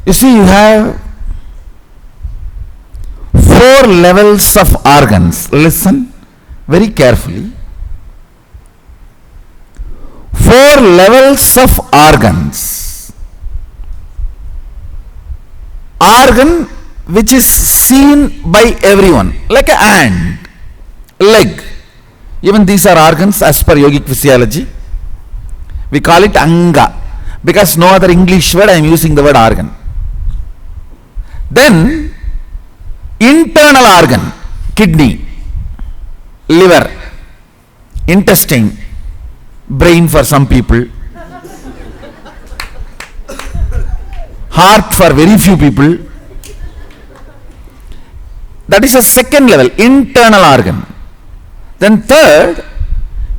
You see, you have 4 levels of organs. Listen very carefully. 4 levels of organs. Organ which is seen by everyone, like a hand, leg. Even these are organs as per yogic physiology. We call it anga because no other English word, I am using the word organ. Then internal organ, kidney, liver, intestine, brain for some people, heart for very few people. That is a second level, internal organ. Then third,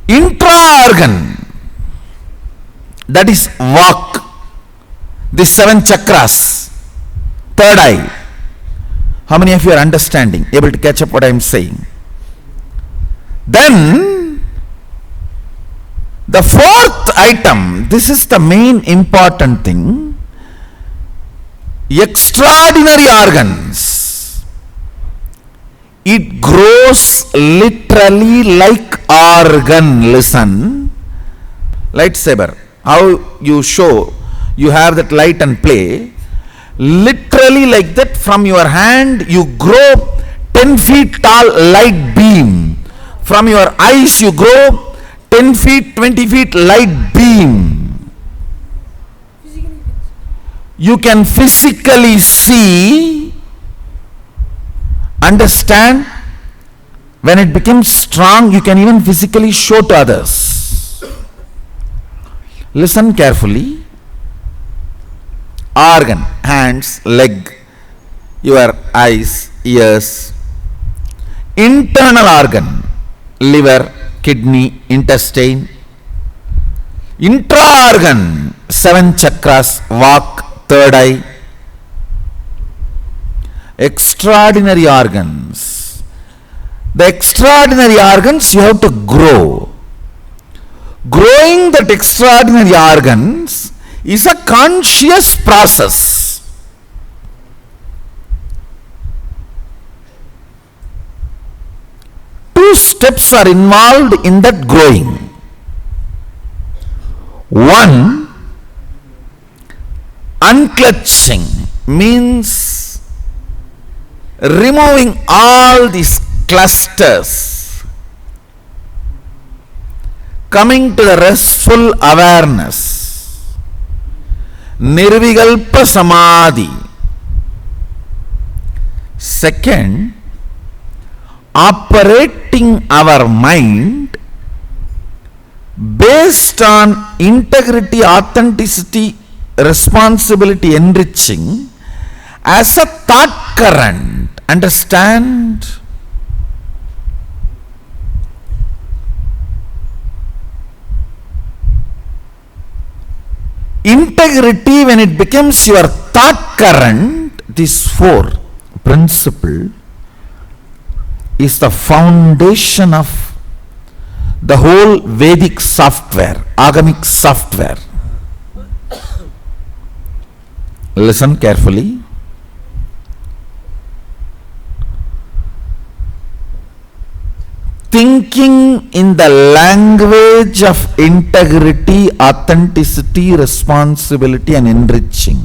intra-organ, that is vak, the 7 chakras, third eye. How many of you are understanding, able to catch up what I am saying? Then the 4th item, this is the main important thing, extraordinary organs. It grows literally like organ. Listen, lightsaber, how you show, you have that light and play, literally like that. From your hand you grow 10 feet tall light beam. From your eyes you grow 10 feet, 20 feet light beam. You can physically see, understand. When it becomes strong, you can even physically show to others. Listen carefully. Organ, hands, leg, your eyes, ears. Internal organ, liver, kidney, intestine. Intra-organ, 7 chakras, vak, third eye. Extraordinary organs. The extraordinary organs you have to grow. Growing that extraordinary organs is a conscious process. Two steps are involved in that growing. One, unclutching, means removing all these clusters, coming to the restful awareness, nirvikalpa samadhi. Second, operating our mind based on integrity, authenticity, responsibility, enriching as a thought current. Understand? Integrity, when it becomes your thought current, this 4 principle is the foundation of the whole Vedic software, agamic software. Listen carefully. Thinking in the language of integrity, authenticity, responsibility and enriching.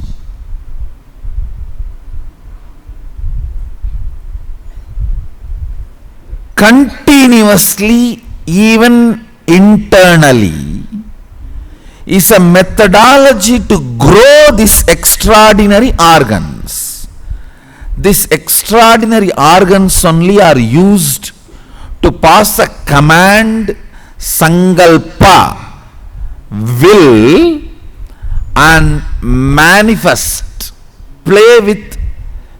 Continuously, even internally, is a methodology to grow these extraordinary organs. These extraordinary organs only are used to pass a command, sankalpa, will, and manifest, play with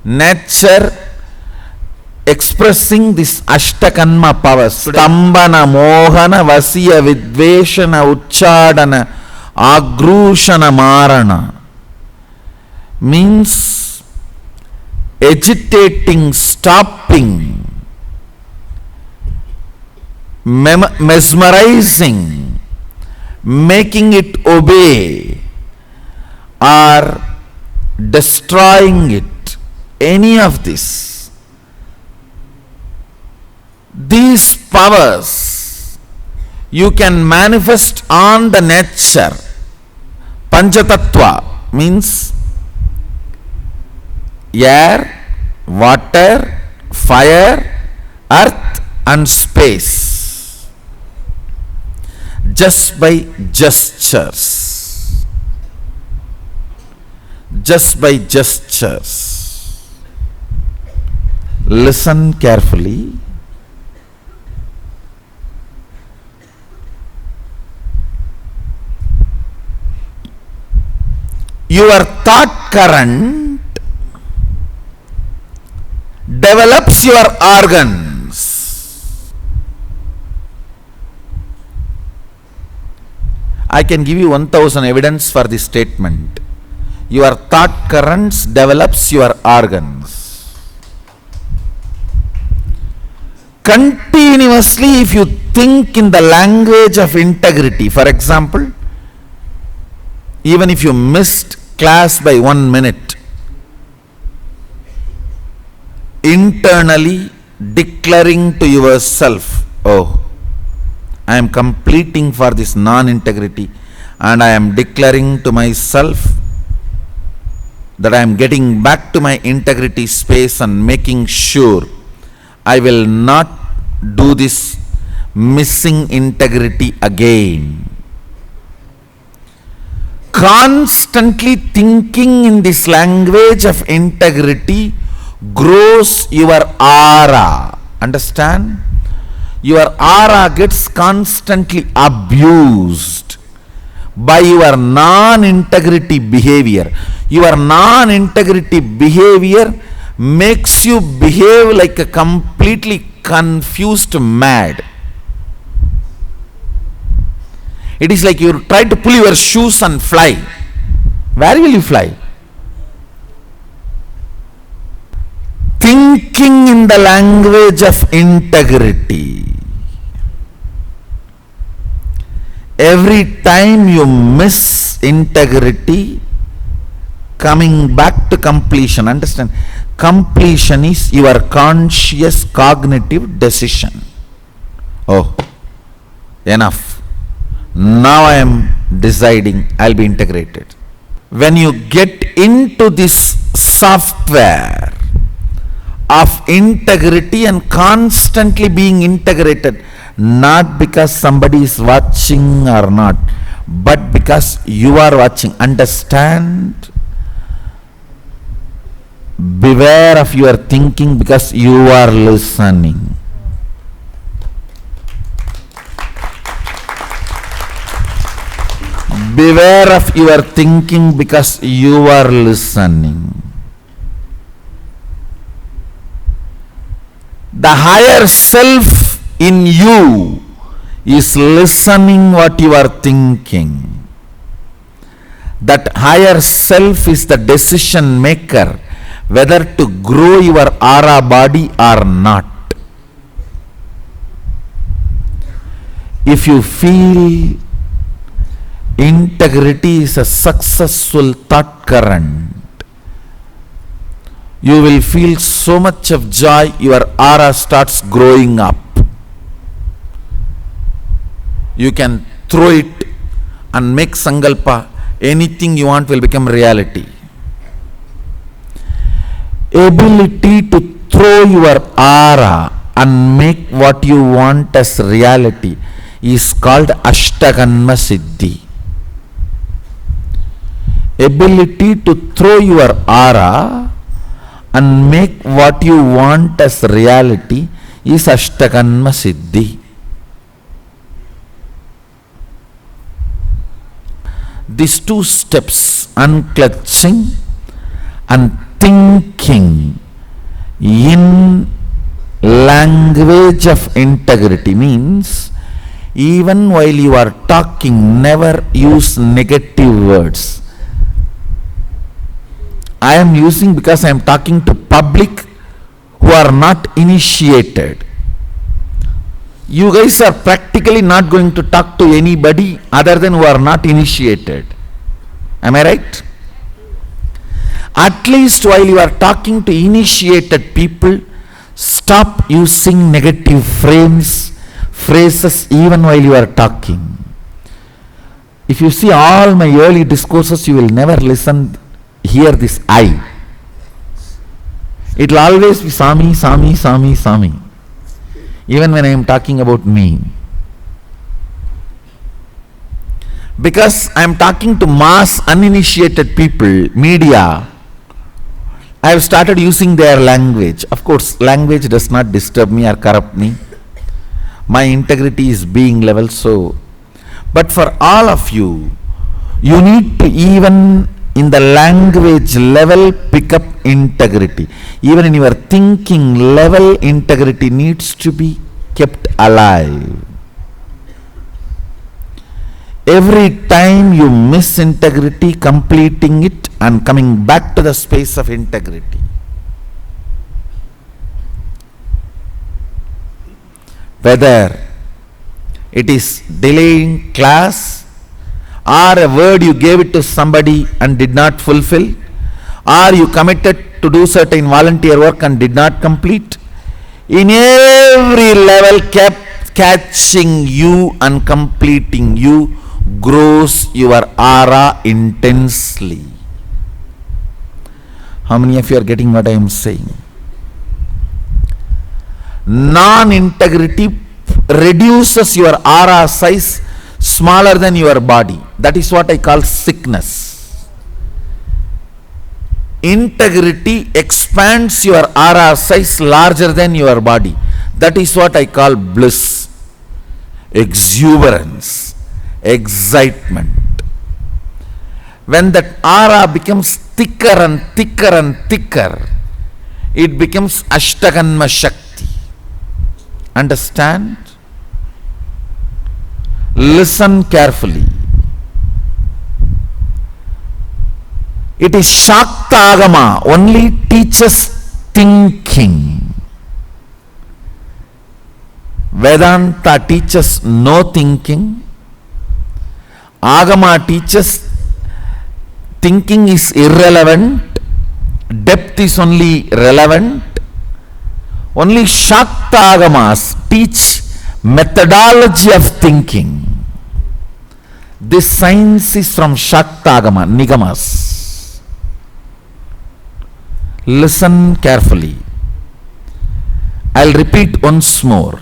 nature, expressing this Ashtakanma power. Stambana, Mohana, Vasya, Vidveshana, Uchchadana, Agrushana, Marana, means agitating, stopping, mesmerizing, making it obey, or destroying it, any of this. These powers you can manifest on the nature. Panchatattva means air, water, fire, earth and space, just by gestures. Just by gestures. Listen carefully. Your thought current develops your organs. I can give you 1000 evidence for this statement. Your thought currents develops your organs. Continuously, if you think in the language of integrity, for example, even if you missed class by 1 minute, internally declaring to yourself, oh, I am completing for this non-integrity, and I am declaring to myself that I am getting back to my integrity space and making sure I will not do this missing integrity again. Constantly thinking in this language of integrity grows your aura. Understand? Your aura gets constantly abused by your non-integrity behavior. Your non-integrity behavior makes you behave like a completely confused mad. It is like you try to pull your shoes and fly. Where will you fly? Thinking in the language of integrity. Every time you miss integrity, coming back to completion. Understand? Completion is your conscious cognitive decision. Oh, enough. Now I am deciding I'll be integrated. When you get into this software of integrity and constantly being integrated, not because somebody is watching or not, but because you are watching. Understand? Beware of your thinking because you are listening. Beware of your thinking because you are listening. The higher self in you is listening what you are thinking. That higher self is the decision maker whether to grow your aura body or not. If you feel integrity is a successful thought current, you will feel so much of joy, your aura starts growing up. You can throw it and make sankalpa, anything you want will become reality. Ability to throw your aura and make what you want as reality is called Ashtakanma Siddhi. Ability to throw your aura and make what you want as reality is Ashtakanma Siddhi. These two steps, unclutching and thinking in language of integrity, means even while you are talking, never use negative words. I am using because I am talking to public who are not initiated. You guys are practically not going to talk to anybody other than who are not initiated. Am I right? At least while you are talking to initiated people, stop using negative phrases even while you are talking. If you see all my early discourses, you will never hear this I. It will always be Sami, Sami, Sami, Sami. Even when I am talking about me. Because I am talking to mass uninitiated people, media, I have started using their language. Of course, language does not disturb me or corrupt me. My integrity is being level, so. But for all of you, you need to even in the language level pick up integrity. Even in your thinking level, integrity needs to be kept alive. Every time you miss integrity, completing it and coming back to the space of integrity. Whether it is delaying class, or a word you gave it to somebody and did not fulfill, or you committed to do certain volunteer work and did not complete, in every level kept catching you and completing you grows your aura intensely. How many of you are getting what I am saying? Non-integrity reduces your aura size smaller than your body. That is what I call sickness. Integrity expands your aura size larger than your body. That is what I call bliss, exuberance, excitement. When that aura becomes thicker and thicker and thicker, it becomes Ashtakanma Shakti. Understand? Listen carefully. It is Shaktagama, only teaches thinking. Vedanta teaches no thinking. Agama teaches thinking is irrelevant, depth is only relevant. Only Shaktagamas teach methodology of thinking. This science is from Shaktagama, Nigamas. Listen carefully. I'll repeat once more.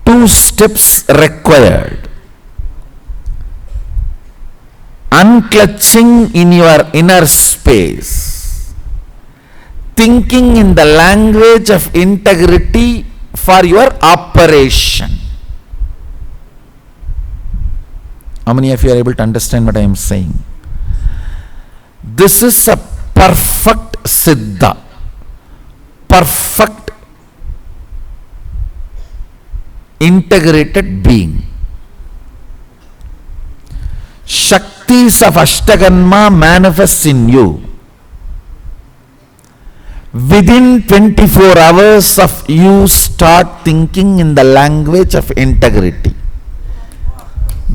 2 steps required. Unclutching in your inner space. Thinking in the language of integrity for your operation. How many of you are able to understand what I am saying? This is a perfect Siddha, perfect integrated being. Shaktis of Ashtakanma manifest in you. Within 24 hours of you start thinking in the language of integrity.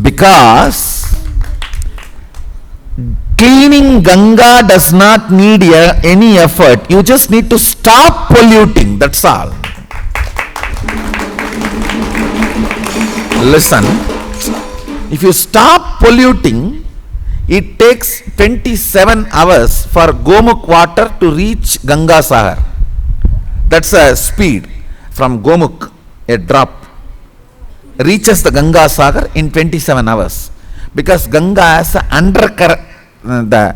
Because cleaning Ganga does not need any effort. You just need to stop polluting. That's all. Listen. If you stop polluting, it takes 27 hours for Gomukh water to reach Ganga Sagar. That's a speed from Gomukh, a drop reaches the Ganga Sagar in 27 hours. Because Ganga has an undercurrent, the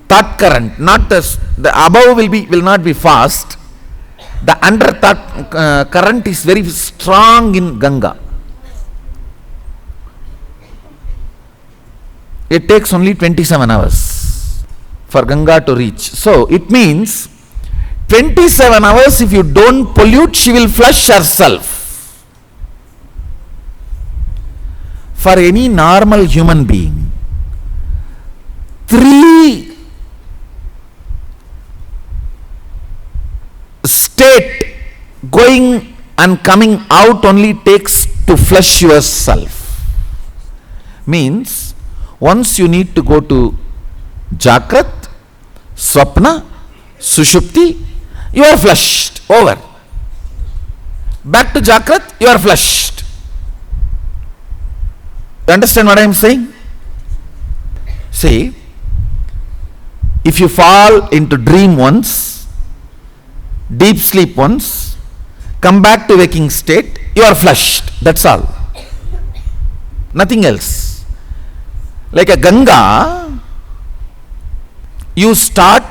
thought current, not the above will not be fast. The under thought current is very strong in Ganga. It takes only 27 hours for Ganga to reach. So it means 27 hours, if you don't pollute, she will flush herself. For any normal human being, 3 state going and coming out only takes to flush yourself. Means once you need to go to Jagrat, Swapna, Sushupti, you are flushed, over. Back to Jagrat, you are flushed. You understand what I am saying? See, if you fall into dream once, deep sleep once, come back to waking state, you are flushed. That's all. Nothing else. Like a Ganga, you start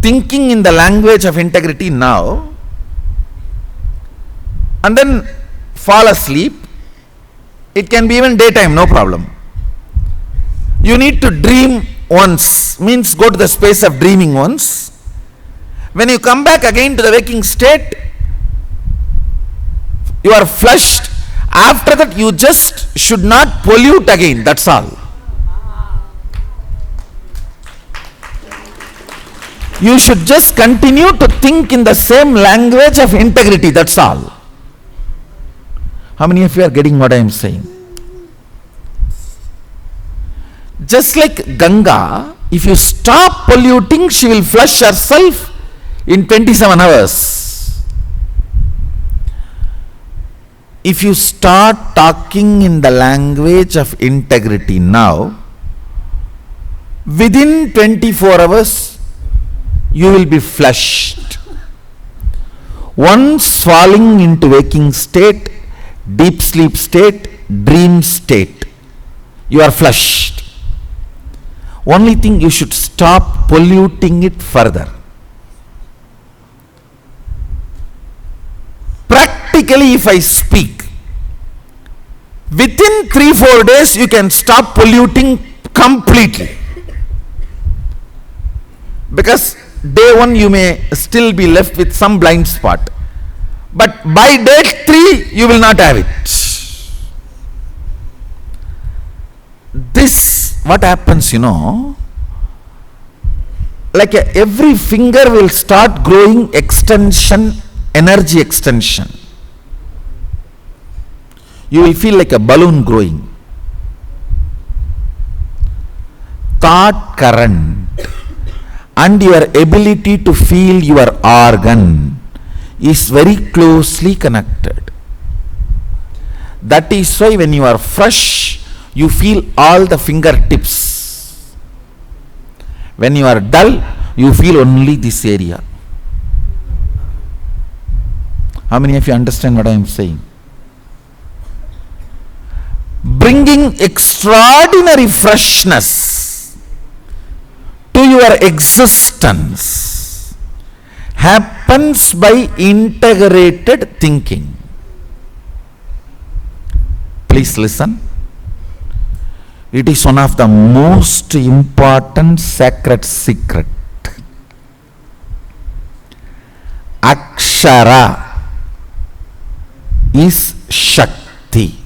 thinking in the language of integrity now, and then fall asleep. It can be even daytime, no problem. You need to dream once, means go to the space of dreaming once. When you come back again to the waking state, you are flushed. After that, you just should not pollute again, that's all. You should just continue to think in the same language of integrity, that's all. How many of you are getting what I am saying? Just like Ganga, if you stop polluting, she will flush herself in 27 hours. If you start talking in the language of integrity now, within 24 hours, you will be flushed. Once falling into waking state, deep sleep state, dream state, you are flushed. Only thing, you should stop polluting it further. Practically, if I speak, within 3-4 days you can stop polluting completely. Because day 1 you may still be left with some blind spot, but by day 3 you will not have it. This, what happens, like every finger will start growing extension, energy extension. You will feel like a balloon growing. Thought current and your ability to feel your organ is very closely connected. That is why when you are fresh, you feel all the fingertips. When you are dull, you feel only this area. How many of you understand what I am saying? Bringing extraordinary freshness to your existence happens by integrated thinking. Please listen. It is one of the most important sacred secret. Akshara is Shakti.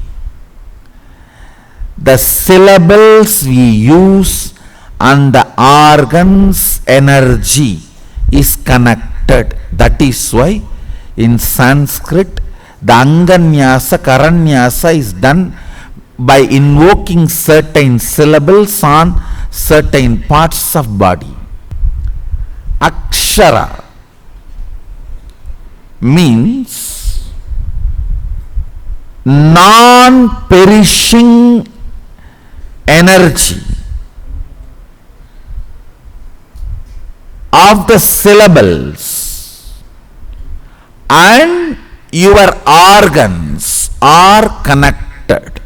The syllables we use and the organs' energy is connected. That is why in Sanskrit the Anganyasa, Karanyasa is done by invoking certain syllables on certain parts of body. Akshara means non-perishing energy of the syllables, and your organs are connected.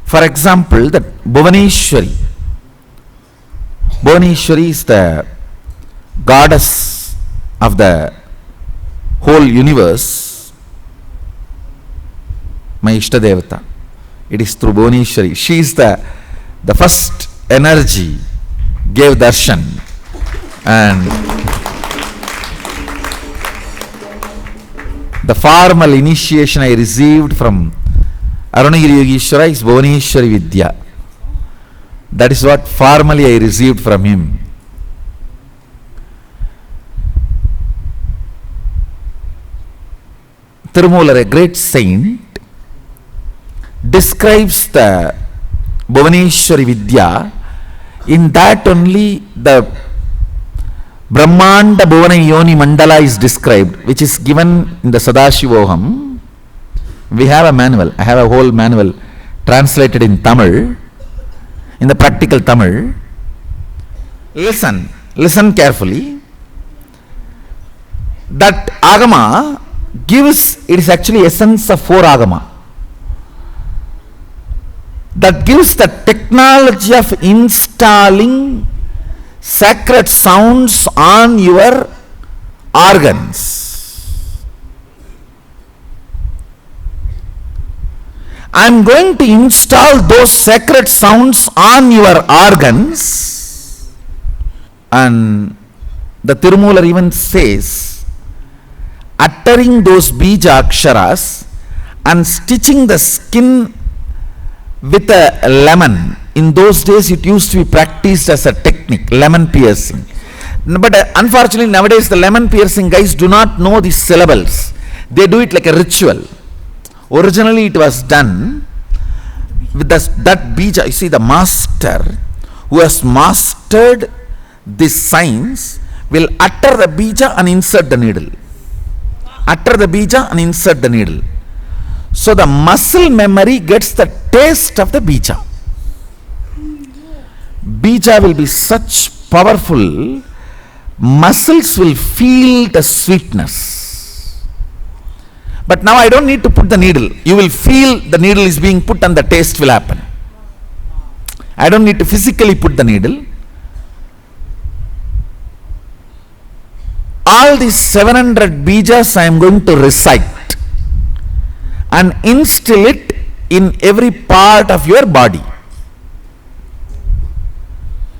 For example, the Bhuvaneshwari is the goddess of the whole universe, my Ishtadevata. It is through Bhuvaneshwari. She is the first energy, gave darshan, and the formal initiation I received from Arunagiri Yogeshwara is Bhuvaneshwari Vidya. That is what formally I received from him. Tirumular, a great saint, describes the Bhuvaneshwari Vidya In that only the Brahmanda Bhuvana Yoni Mandala is described, which is given in the Sadashivoham. We have a manual. I have a whole manual translated in Tamil, in the practical Tamil. Listen carefully. That Agama gives, it is actually essence of 4 Agama. That gives the technology of installing sacred sounds on your organs. I am going to install those sacred sounds on your organs, and the Tirumular even says, uttering those bija aksharas and stitching the skin with a lemon. In those days it used to be practiced as a technique, lemon piercing. But unfortunately nowadays the lemon piercing guys do not know these syllables. They do it like a ritual. Originally it was done with that bija. You see, the master who has mastered this science will utter the bija and insert the needle. Utter the bija and insert the needle. So the muscle memory gets the taste of the bija. Bija will be such powerful, muscles will feel the sweetness. But now I don't need to put the needle. You will feel the needle is being put and the taste will happen. I don't need to physically put the needle. All these 700 bijas I am going to recite and instill it in every part of your body.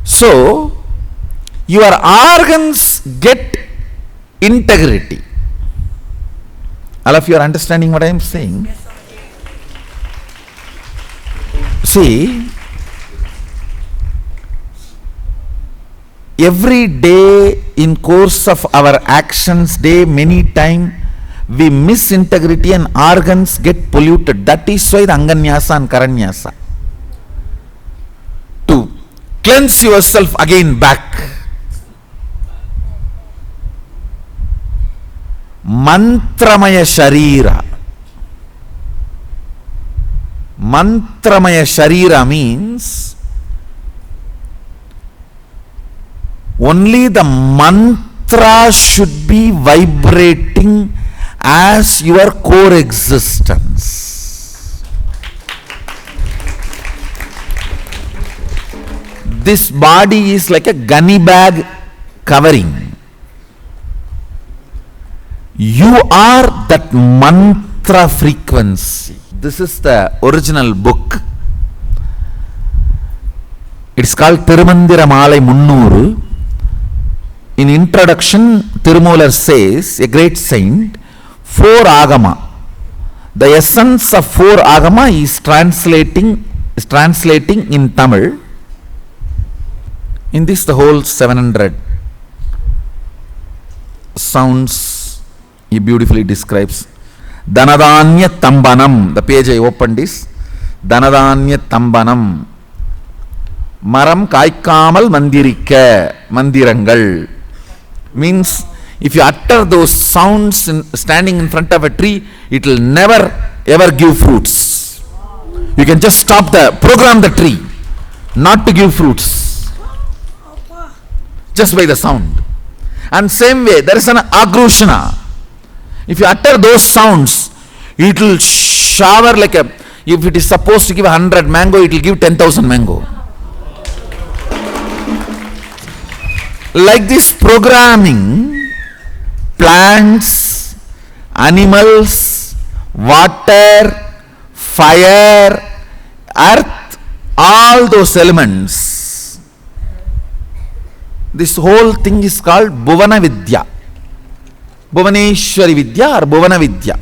So your organs get integrity. All of you are understanding what I am saying? See, every day in course of our actions, day many time we miss integrity and organs get polluted. That is why the Anganyasa and Karanyasa. To cleanse yourself again back. Mantramaya Sharira. Mantramaya Sharira means only the mantra should be vibrating as your core existence. This body is like a gunny bag covering. You are that mantra frequency. This is the original book. It's called Tirumandira Malai Munnooru. In introduction, Tirumular says, a great saint, 4 Agama. The essence of 4 Agama is translating in Tamil. In this the whole 700 sounds he beautifully describes. Dhanadanya Tambanam. The page I opened is Dhanadanya Tambanam. Maram Kaikamal Mandirika. Mandirangal. Means if you utter those sounds standing in front of a tree, it will never ever give fruits. You can just program the tree not to give fruits just by the sound. And same way there is an agrushana. If you utter those sounds, it will shower like a, if it is supposed to give 100 mango, it will give 10,000 mango. Like this programming, plants, animals, water, fire, earth, all those elements, this whole thing is called Bhuvana Vidya. Bhuvaneshwari Vidya or Bhuvana Vidya.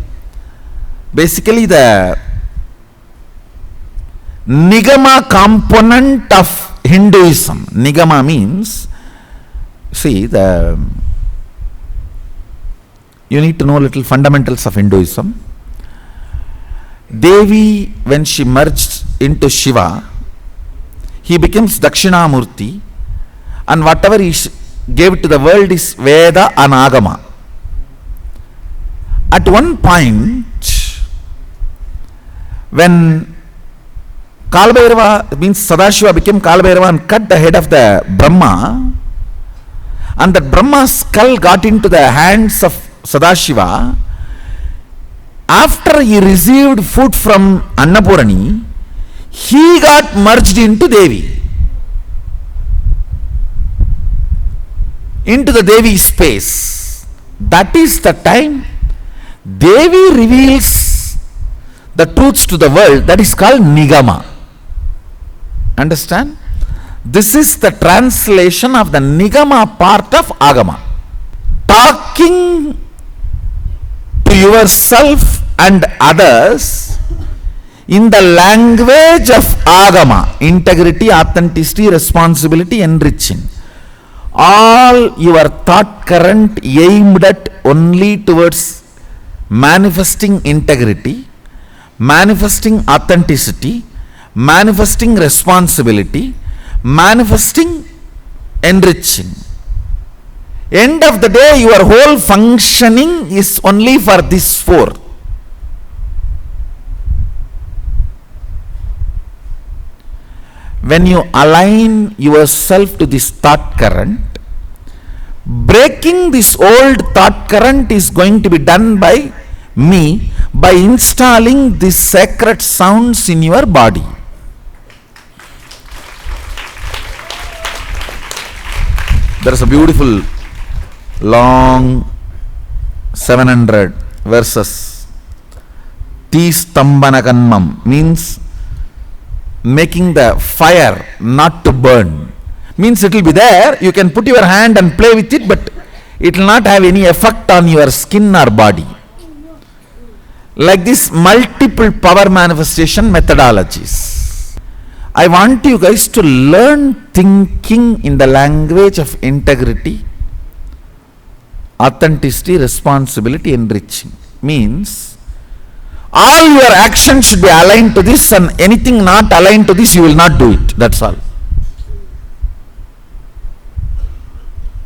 Basically the Nigama component of Hinduism. Nigama means, see, you need to know little fundamentals of Hinduism. Devi, when she merged into Shiva, he becomes Dakshinamurti, and whatever he gave to the world is Veda and Agama. At one point, when Kalabhairava, means Sadashiva became Kalabhairava and cut the head of the Brahma, and that Brahma's skull got into the hands of Sadashiva, after he received food from Annapurani, he got merged into Devi, into the Devi space. That is the time Devi reveals the truths to the world. That is called Nigama. Understand? This is the translation of the Nigama part of Agama. Talking to yourself and others in the language of Agama, integrity, authenticity, responsibility, enriching. All your thought current aimed at only towards manifesting integrity, manifesting authenticity, manifesting responsibility, manifesting enriching. End of the day, your whole functioning is only for this four. When you align yourself to this thought current, breaking this old thought current is going to be done by me by installing these sacred sounds in your body. There is a beautiful long 700 verses. Stambanakanmam means making the fire not to burn. Means it will be there, you can put your hand and play with it, but it will not have any effect on your skin or body. Like this multiple power manifestation methodologies. I want you guys to learn thinking in the language of integrity, authenticity, responsibility, enriching. Means all your actions should be aligned to this, and anything not aligned to this, you will not do it. That's all.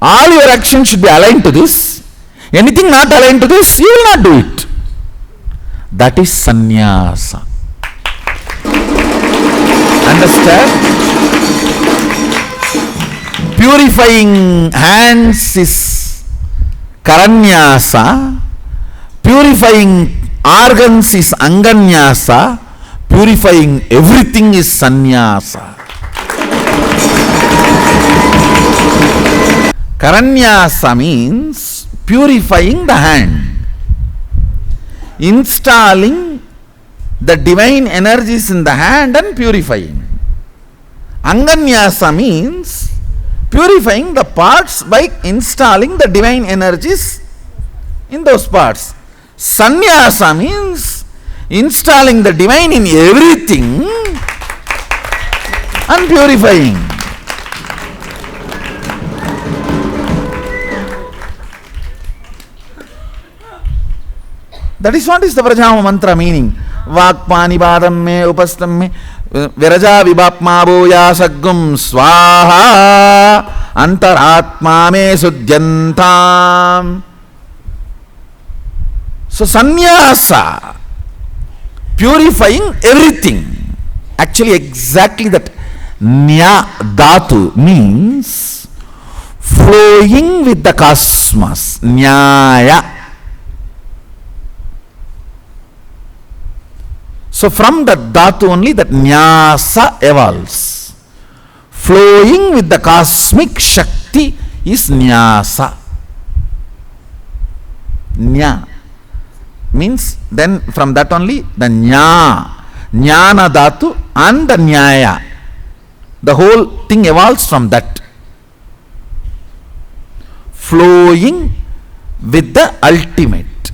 All your actions should be aligned to this. Anything not aligned to this, you will not do it. That is sannyasa. Understand? Purifying hands is karanyasa. Purifying organs is anganyasa. Purifying everything is sannyasa. Karanyasa means purifying the hand, installing the divine energies in the hand and purifying. Anganyasa means purifying the parts by installing the divine energies in those parts. Sannyasa means installing the divine in everything and purifying. That is what is the Vrajama mantra meaning. Vakpani badam me upastam me viraja vibhapma bhuya saggum swaha antaratma me sudhyantam. So sannyasa, purifying everything. Actually exactly that nya dhatu means flowing with the cosmos. Nyaya. So from that dhatu only that nyasa evolves. Flowing with the cosmic shakti is nyasa. Nya means then from that only the jnana dhatu and the nyaya. The whole thing evolves from that. Flowing with the ultimate.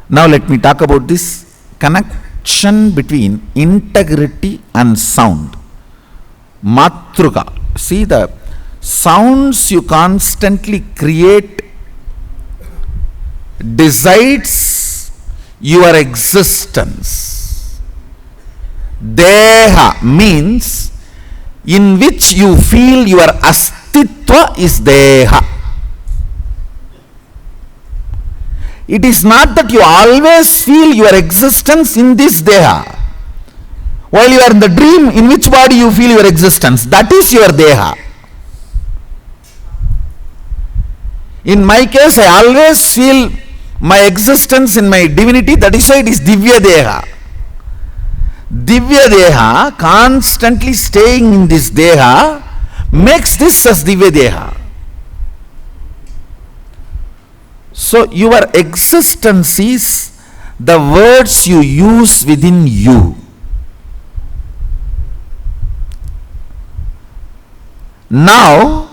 Now let me talk about this connection between integrity and sound. Matruka. See, the sounds you constantly create decides your existence. Deha means in which you feel your astitva is deha. It is not that you always feel your existence in this deha. While you are in the dream, in which body you feel your existence? That is your deha. In my case, I always feel my existence in my divinity. That is why it is Divya Deha. Divya Deha, constantly staying in this Deha, makes this as Divya Deha. So your existence is the words you use within you. Now,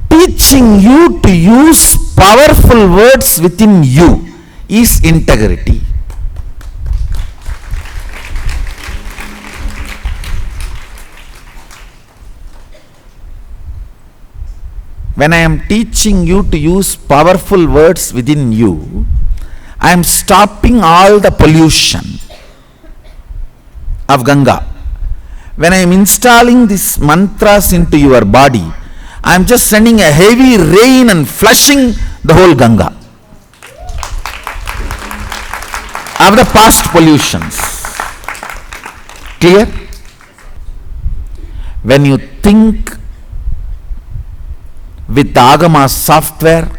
teaching you to use powerful words within you is integrity. When I am teaching you to use powerful words within you, I am stopping all the pollution of Ganga. When I am installing these mantras into your body, I am just sending a heavy rain and flushing the whole Ganga of the past pollutions. Clear? When you think with the Agama software,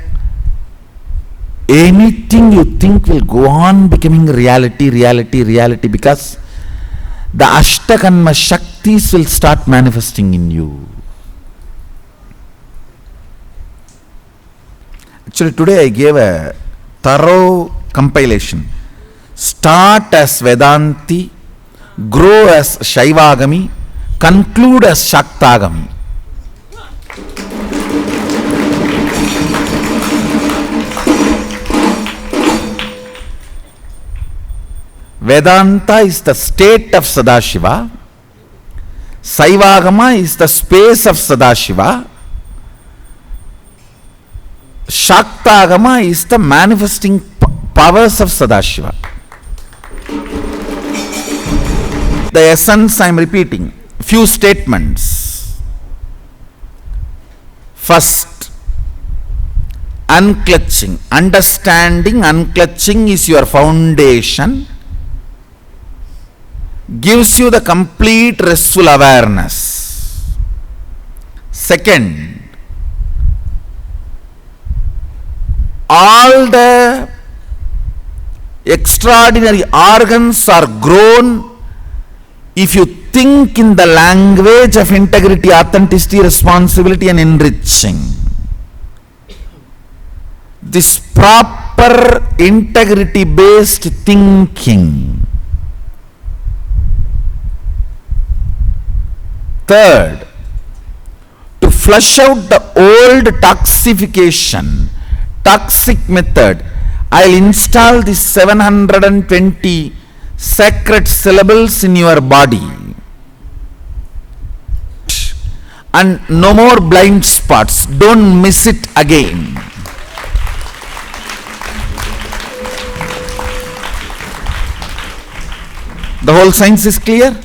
anything you think will go on becoming reality, because the Ashtakanma Shaktis will start manifesting in you. Actually, today I gave a thorough compilation. Start as Vedanti, grow as Shaivagami, conclude as Shaktagami. Vedanta is the state of Sadashiva. Saivagama is the space of Sadashiva. Shaktagama is the manifesting powers of Sadashiva. The essence I am repeating. Few statements. First, unclutching. Understanding unclutching is your foundation. Gives you the complete restful awareness. Second, all the extraordinary organs are grown if you think in the language of integrity, authenticity, responsibility and enriching. This proper integrity based thinking. Third, to flush out the old toxification, toxic method, I will install the 720 sacred syllables in your body. And no more blind spots. Don't miss it again. The whole science is clear?